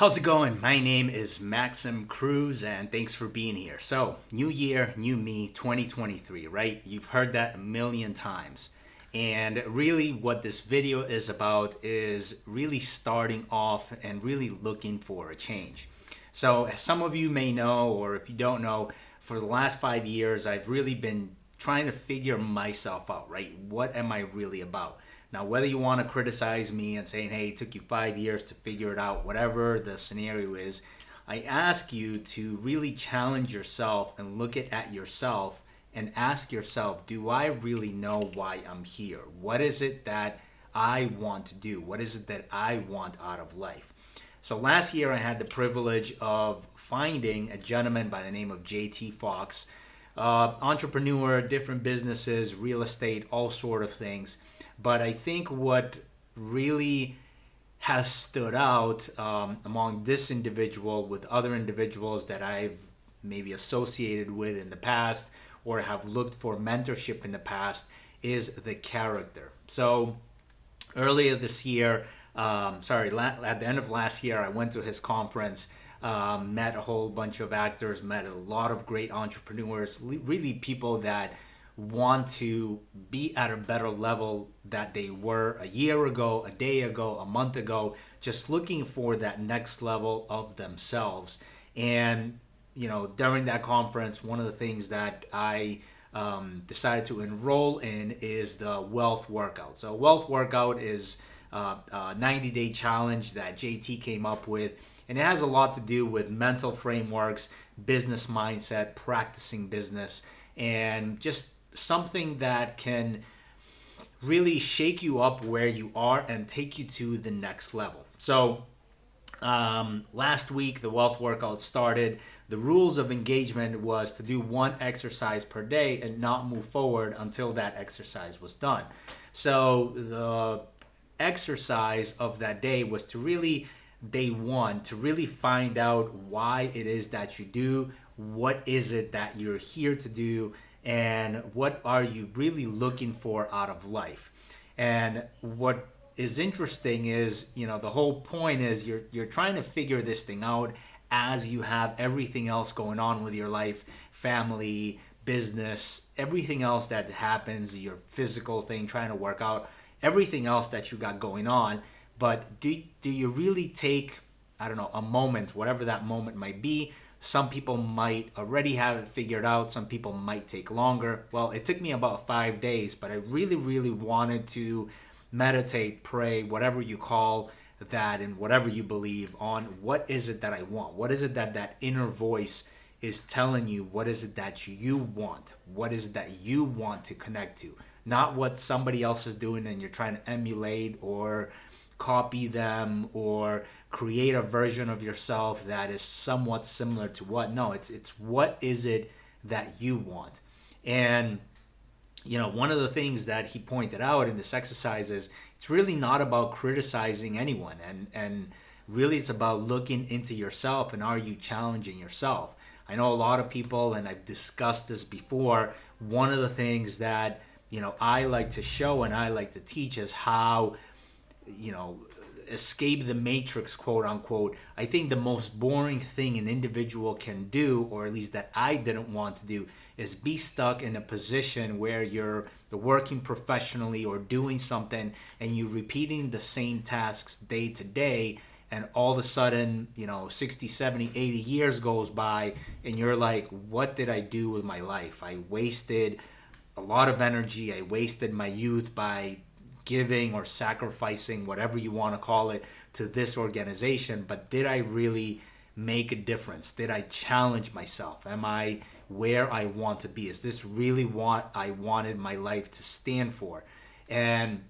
How's it going? My name is Maxim Cruz, and thanks for being here. So, new year, new me, 2023, right? You've heard that a million times. And really, what this video is about is really starting off and really looking for a change. So, as some of you may know, or if you don't know, for the last 5 years, I've really been trying to figure myself out, right? What am I really about? Now, whether you want to criticize me and saying, hey, it took you 5 years to figure it out, whatever the scenario is, I ask you to really challenge yourself and look at yourself and ask yourself, do I really know why I'm here? What is it that I want to do? What is it that I want out of life? So last year I had the privilege of finding a gentleman by the name of JT Fox, entrepreneur, different businesses, real estate, all sort of things. But I think what really has stood out among this individual with other individuals that I've maybe associated with in the past or have looked for mentorship in the past is the character. So earlier this year, at the end of last year, I went to his conference, met a whole bunch of actors, met a lot of great entrepreneurs, really people that want to be at a better level that they were a year ago, a day ago, a month ago, just looking for that next level of themselves. And, during that conference, one of the things that I decided to enroll in is the wealth workout. So, wealth workout is a 90-day challenge that JT came up with. And it has a lot to do with mental frameworks, business mindset, practicing business, and just something that can really shake you up where you are and take you to the next level. So last week the wealth workout started. The rules of engagement was to do one exercise per day and not move forward until that exercise was done. So the exercise of that day was to really, day one, to really find out why it is that you do, what is it that you're here to do, and what are you really looking for out of life. And what is interesting is, the whole point is you're trying to figure this thing out as you have everything else going on with your life, family, business, everything else that happens, your physical thing, trying to work out, everything else that you got going on. But do you really take, I don't know, a moment, whatever that moment might be? Some people might already have it figured out. Some people might take longer. Well, it took me about 5 days, but I really, really wanted to meditate, pray, whatever you call that, and whatever you believe on what is it that I want? What is it that inner voice is telling you? What is it that you want? What is it that you want to connect to? Not what somebody else is doing and you're trying to emulate or copy them or create a version of yourself that is somewhat similar to what. No, it's what is it that you want. And one of the things that he pointed out in this exercise is it's really not about criticizing anyone, and really it's about looking into yourself and are you challenging yourself. I know a lot of people, and I've discussed this before, one of the things that I like to show and I like to teach is how escape the matrix, quote unquote. I think the most boring thing an individual can do, or at least that I didn't want to do, is be stuck in a position where you're working professionally or doing something and you're repeating the same tasks day to day, and all of a sudden 60, 70, 80 years goes by and you're like, what did I do with my life? I wasted a lot of energy. I wasted my youth by giving or sacrificing, whatever you want to call it, to this organization. But did I really make a difference? Did I challenge myself? Am I where I want to be? Is this really what I wanted my life to stand for? And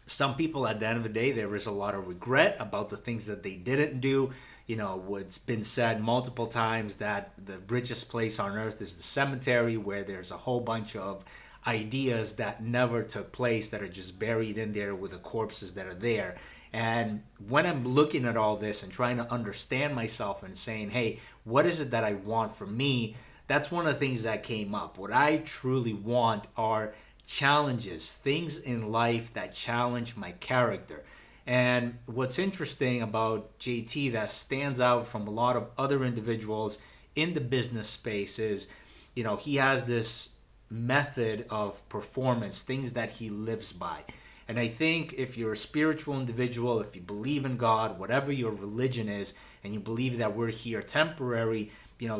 some people, at the end of the day, there is a lot of regret about the things that they didn't do. It's been said multiple times that the richest place on earth is the cemetery, where there's a whole bunch of ideas that never took place that are just buried in there with the corpses that are there. And when I'm looking at all this and trying to understand myself and saying, hey, what is it that I want from me? That's one of the things that came up. What I truly want are challenges, things in life that challenge my character. And what's interesting about JT that stands out from a lot of other individuals in the business space is, he has this method of performance, things that he lives by. And I think if you're a spiritual individual, if you believe in God, whatever your religion is, and you believe that we're here temporary,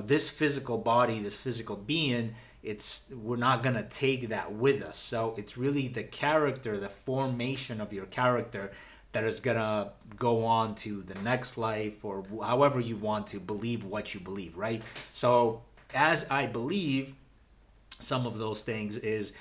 this physical body, this physical being, we're not going to take that with us. So it's really the character, the formation of your character that is going to go on to the next life, or however you want to believe what you believe, right? So as I believe some of those things is,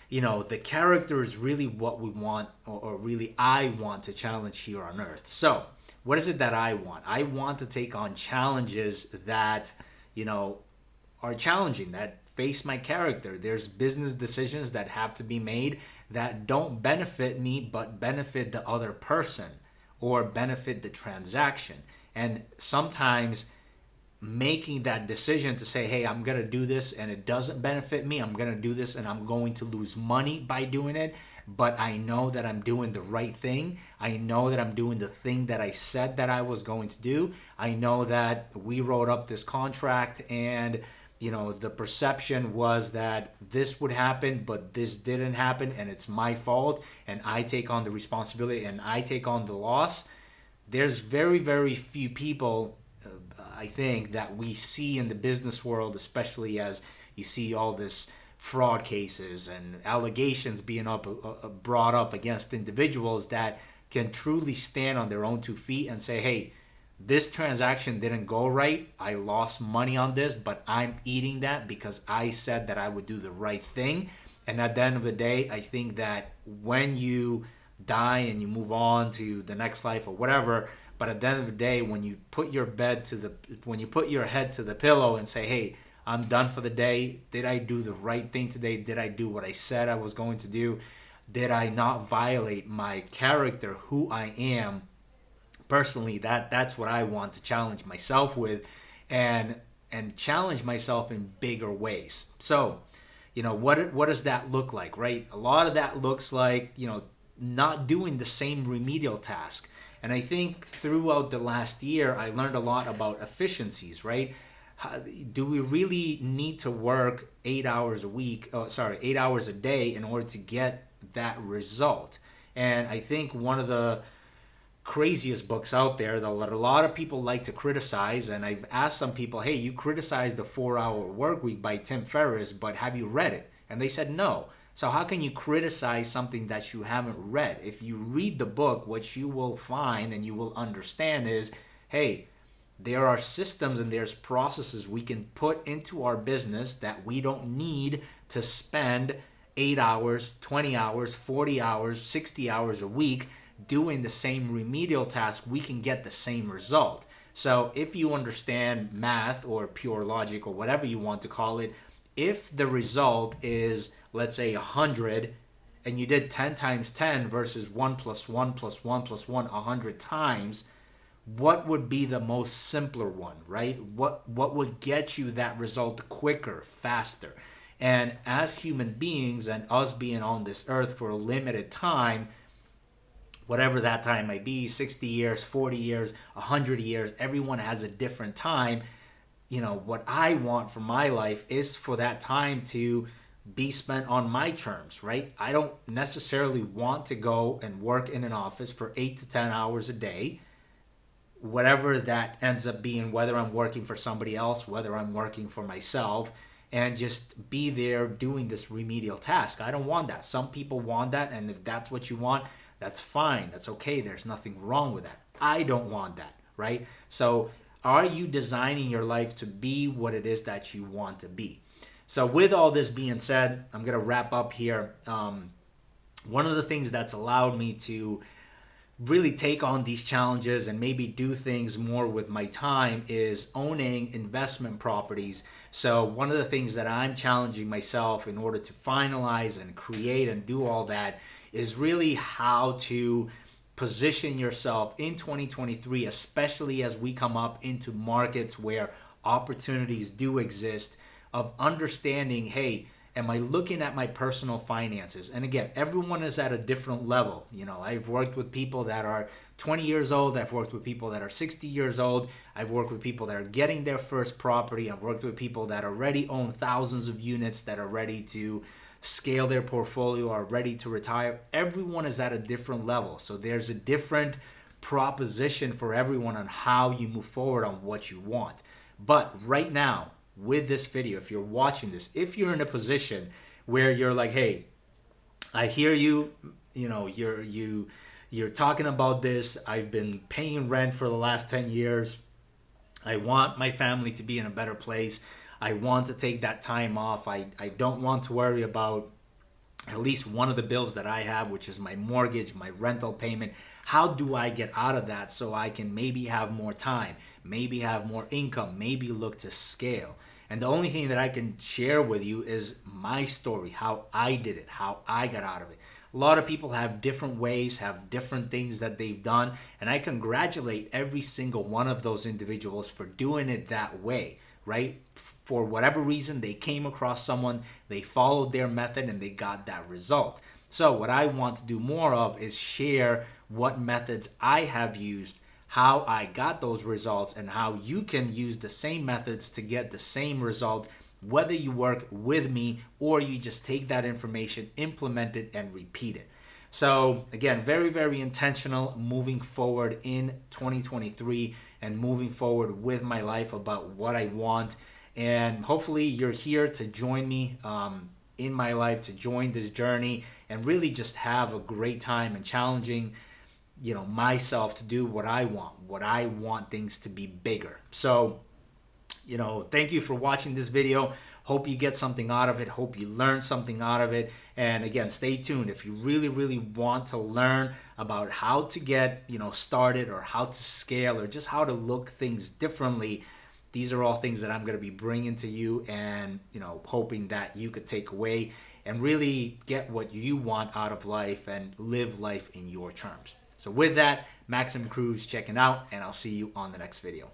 the character is really what we want, or really I want to challenge here on earth. So what is it that I want? I want to take on challenges that, are challenging, that face my character. There's business decisions that have to be made that don't benefit me but benefit the other person or benefit the transaction. And sometimes making that decision to say, hey, I'm going to do this and it doesn't benefit me. I'm going to do this and I'm going to lose money by doing it. But I know that I'm doing the right thing. I know that I'm doing the thing that I said that I was going to do. I know that we wrote up this contract and, the perception was that this would happen, but this didn't happen and it's my fault. And I take on the responsibility and I take on the loss. There's very, very few people, I think, that we see in the business world, especially as you see all this fraud cases and allegations being brought up against individuals that can truly stand on their own 2 feet and say, hey, this transaction didn't go right. I lost money on this, but I'm eating that because I said that I would do the right thing. And at the end of the day, I think that when you die and you move on to the next life or whatever, but at the end of the day, when you put your head to the pillow and say, hey, I'm done for the day. Did I do the right thing today? Did I do what I said I was going to do? Did I not violate my character, who I am? Personally, that's what I want to challenge myself with, and challenge myself in bigger ways. So, what does that look like, right? A lot of that looks like, not doing the same remedial task. And I think throughout the last year, I learned a lot about efficiencies, right? Do we really need to work 8 hours a week, 8 hours a day in order to get that result? And I think one of the craziest books out there that a lot of people like to criticize, and I've asked some people, hey, you criticized the 4-Hour Work Week by Tim Ferriss, but have you read it? And they said no. So how can you criticize something that you haven't read? If you read the book, what you will find and you will understand is, hey, there are systems and there's processes we can put into our business that we don't need to spend 8 hours, 20 hours, 40 hours, 60 hours a week doing the same remedial task. We can get the same result. So if you understand math or pure logic or whatever you want to call it, if the result is, let's say, 100, and you did 10 times 10 versus 1 plus 1 plus 1 plus 1 100 times, what would be the most simpler one, right? What would get you that result quicker, faster? And as human beings and us being on this earth for a limited time, whatever that time might be, 60 years, 40 years, 100 years, everyone has a different time. What I want for my life is for that time to be spent on my terms, right? I don't necessarily want to go and work in an office for 8 to 10 hours a day, whatever that ends up being, whether I'm working for somebody else, whether I'm working for myself, and just be there doing this remedial task. I don't want that. Some people want that, and if that's what you want, that's fine. That's okay. There's nothing wrong with that. I don't want that, right? So are you designing your life to be what it is that you want to be? So with all this being said, I'm going to wrap up here. One of the things that's allowed me to really take on these challenges and maybe do things more with my time is owning investment properties. So one of the things that I'm challenging myself in order to finalize and create and do all that is really how to position yourself in 2023, especially as we come up into markets where opportunities do exist, of understanding, hey, Am I looking at my personal finances? And again, everyone is at a different level. You know, I've worked with people that are 20 years old. I've worked with people that are 60 years old. I've worked with people that are getting their first property. I've worked with people that already own thousands of units, that are ready to scale their portfolio, are ready to retire. Everyone is at a different level. So there's a different proposition for everyone on how you move forward on what you want. But right now, with this video, if you're watching this, if you're in a position where you're like, hey, I hear you, you know, you're talking about this. I've been paying rent for the last 10 years. I want my family to be in a better place. I want to take that time off. I don't want to worry about at least one of the bills that I have, which is my mortgage, my rental payment. How do I get out of that so I can maybe have more time, maybe have more income, maybe look to scale? And the only thing that I can share with you is my story, how I did it, how I got out of it. A lot of people have different ways, have different things that they've done, and I congratulate every single one of those individuals for doing it that way, right? For whatever reason, they came across someone, they followed their method, and they got that result. So what I want to do more of is share what methods I have used, how I got those results, and how you can use the same methods to get the same result, whether you work with me or you just take that information, implement it, and repeat it. So again, very, very intentional moving forward in 2023 and moving forward with my life about what I want. And hopefully you're here to join me in my life, to join this journey and really just have a great time and challenging, you know, myself to do what I want things to be bigger. So, you know, thank you for watching this video. Hope you get something out of it. Hope you learn something out of it. And again, stay tuned. If you really, really want to learn about how to get, you know, started, or how to scale, or just how to look things differently, these are all things that I'm going to be bringing to you, and, you know, hoping that you could take away and really get what you want out of life and live life in your terms. So with that, Maxim Cruz checking out, and I'll see you on the next video.